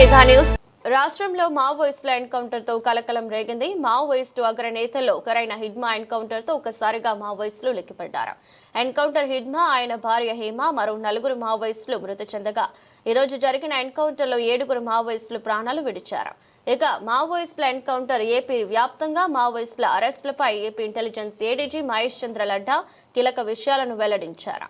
Mega news రాష్ట్రంలో మావోయిస్టుల ఎన్కౌంటర్తో కలకలం రేగింది. మావోయిస్టు అగ్రనేతల్లో ఒకరైన హిడ్మా ఎన్కౌంటర్తో ఒక్కసారిగా మావోయిస్టులు లెక్కిపడ్డారు. ఎన్కౌంటర్ హిడ్మా, ఆయన భార్య హేమ, మరో 4 మావోయిస్టులు మృతి చెందగా ఈరోజు జరిగిన ఎన్కౌంటర్లో 7 మావోయిస్టులు ప్రాణాలు విడిచారు. ఇక మావోయిస్టుల ఎన్కౌంటర్ ఏపీ వ్యాప్తంగా మావోయిస్టుల అరెస్టులపై AP intelligence ADG Mahesh Chandra లడ్డా కీలక విషయాలను వెల్లడించారు.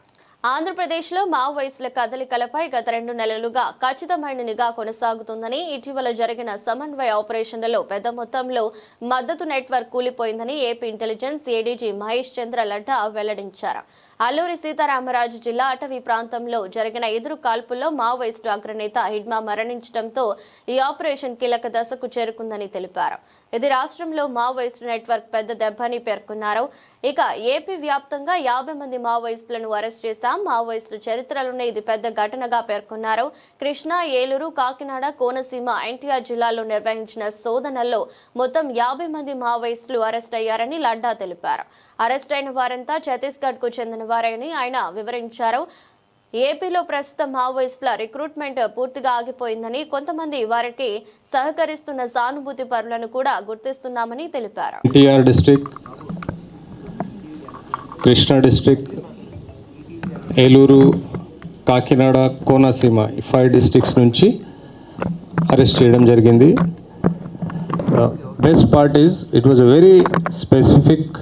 ఆంధ్రప్రదేశ్లో మావోయిస్టుల కదలికలపై గత 2 నెలలుగా ఖచ్చితమైన నిఘా కొనసాగుతుందని, ఇటీవల జరిగిన సమన్వయ ఆపరేషన్లలో పెద్ద మొత్తంలో మద్దతు నెట్వర్క్ కూలిపోయిందని AP intelligence ADG Mahesh Chandra Laddha వెల్లడించారు. అల్లూరి సీతారామరాజు జిల్లా అటవీ ప్రాంతంలో జరిగిన ఎదురు కాల్పుల్లో మావోయిస్టు అగ్రనేత హిడ్మా మరణించడంతో ఈ ఆపరేషన్ కీలక దశకు చేరుకుందని తెలిపారు. ఇది రాష్ట్రంలో మావోయిస్టు నెట్వర్క్ పెద్ద దెబ్బని పేర్కొన్నారు. ఇక ఏపీ వ్యాప్తంగా 50 మంది మావోయిస్టులను అరెస్ట్ చేశాం. మావోయిస్టు చరిత్రలోనే ఇది పెద్ద ఘటనగా పేర్కొన్నారు. కృష్ణా, ఏలూరు, కాకినాడ, కోనసీమ, ఎన్టీఆర్ జిల్లాల్లో నిర్వహించిన శోధనల్లో మొత్తం 50 మంది మావోయిస్టులు అరెస్ట్ అయ్యారని లడ్డా తెలిపారు. అరెస్ట్ అయిన వారంతా ఛత్తీస్గఢ్ కు చెందిన వారని ఆయన వివరించారు. ఏపీలో ప్రస్తుతం మావోయిస్టుల రిక్రూట్మెంట్ పూర్తిగా ఆగిపోయిందని, కొంతమంది వారికి సహకరిస్తున్న సానుభూతి పరులను కూడా గుర్తిస్తున్నామని తెలిపారు. ఎన్టీఆర్ డిస్ట్రిక్ట్, కృష్ణా డిస్ట్రిక్ట్, ఏలూరు, కాకినాడ, కోనసీమ ఈ 5 డిస్ట్రిక్ట్స్ నుంచి అరెస్ట్ చేయడం జరిగింది. Best part is it was a very specific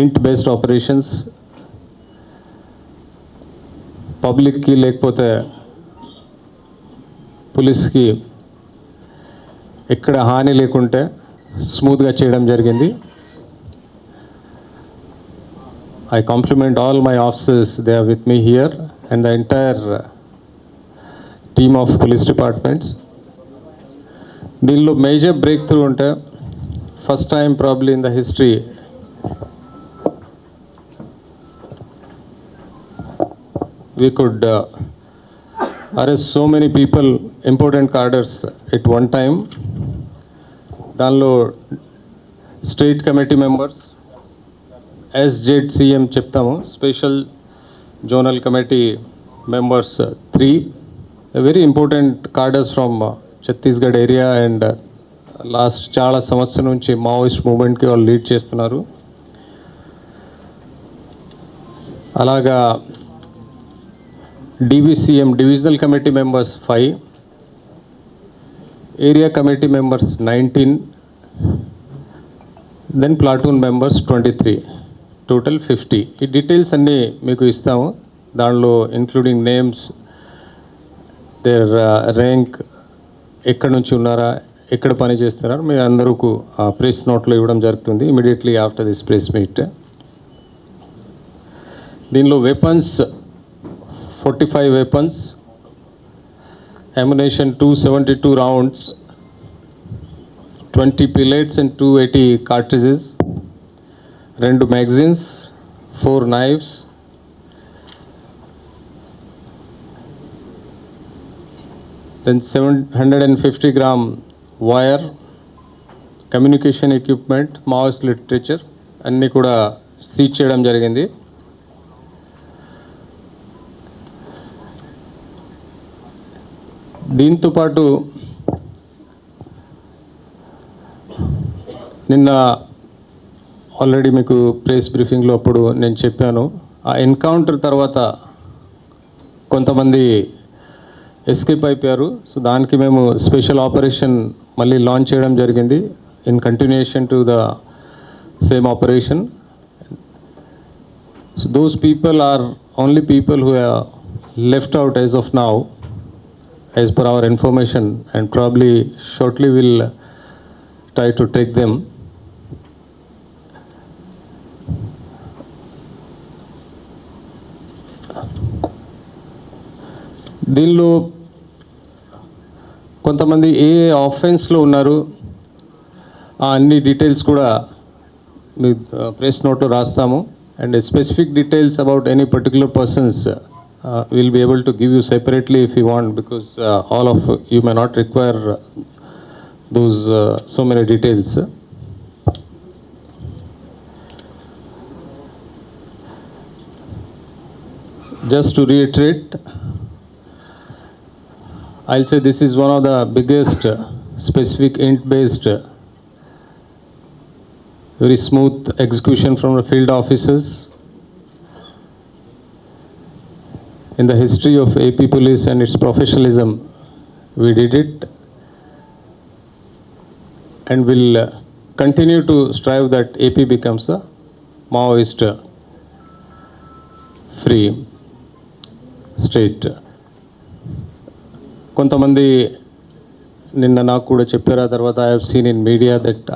ఇంట్ బేస్డ్ ఆపరేషన్స్. పబ్లిక్కి లేకపోతే పోలీస్కి ఎక్కడ హాని లేకుంటే స్మూత్గా చేయడం జరిగింది. I compliment all my officers, they are with me here, and the entire team of police departments. దీనిలో మేజర్ బ్రేక్ త్రూ ఉంటే first time probably in the history we could arrest so many people, important cadres at one time. దానిలో state committee members, SZCM చెప్తాము, special zonal committee members 3, very important కార్డర్స్ from Chhattisgarh area and last చాలా సంవత్సరం నుంచి Maoist మూవ్మెంట్కి వాళ్ళు lead చేస్తున్నారు. అలాగా DVCM divisional committee members 5, area committee members 19, then platoon members 23, total 50. ఈ details అన్నీ మీకు ఇస్తాము. దానిలో ఇంక్లూడింగ్ నేమ్స్, దేర్ ర్యాంక్, ఎక్కడి నుంచి ఉన్నారా, ఎక్కడ పని చేస్తున్నారా, మీ అందరూ ప్రెస్ నోట్లో ఇవ్వడం జరుగుతుంది immediately after this press meet. దీనిలో weapons 45 weapons, ammunition 272 rounds, 20 pellets and 280 cartridges, 2 magazines, 4 knives, then 750 gram wire, communication equipment, Maoist literature అన్నీ కూడా సీజ్ చేయడం జరిగింది. దీంతో పాటు నిన్న ఆల్రెడీ మీకు ప్రెస్ బ్రీఫింగ్లో అప్పుడు నేను చెప్పాను, ఆ ఎన్కౌంటర్ తర్వాత కొంతమంది ఎస్కేప్ అయిపోయారు. సో దానికి మేము స్పెషల్ ఆపరేషన్ మళ్ళీ లాంచ్ చేయడం జరిగింది in continuation to the same operation. So those people are only people who are left out as of now as per our information, and probably shortly we'll try to take them. దీనిలో కొంతమంది ఏ ఆఫెన్స్లో ఉన్నారు అన్ని details కూడా మీ press నోట్లో రాస్తాము. And specific details about any particular persons we'll be able to give you separately if you want, because all of you may not require those so many details. Just to reiterate, I'll say this is one of the biggest specific int-based, very smooth execution from the field officers. In the history of AP Police and its professionalism, we did it and will continue to strive that AP becomes a Maoist free state. కొంతమంది నిన్న నాకు కూడా చెప్పారు. ఆ తర్వాత I have seen in media that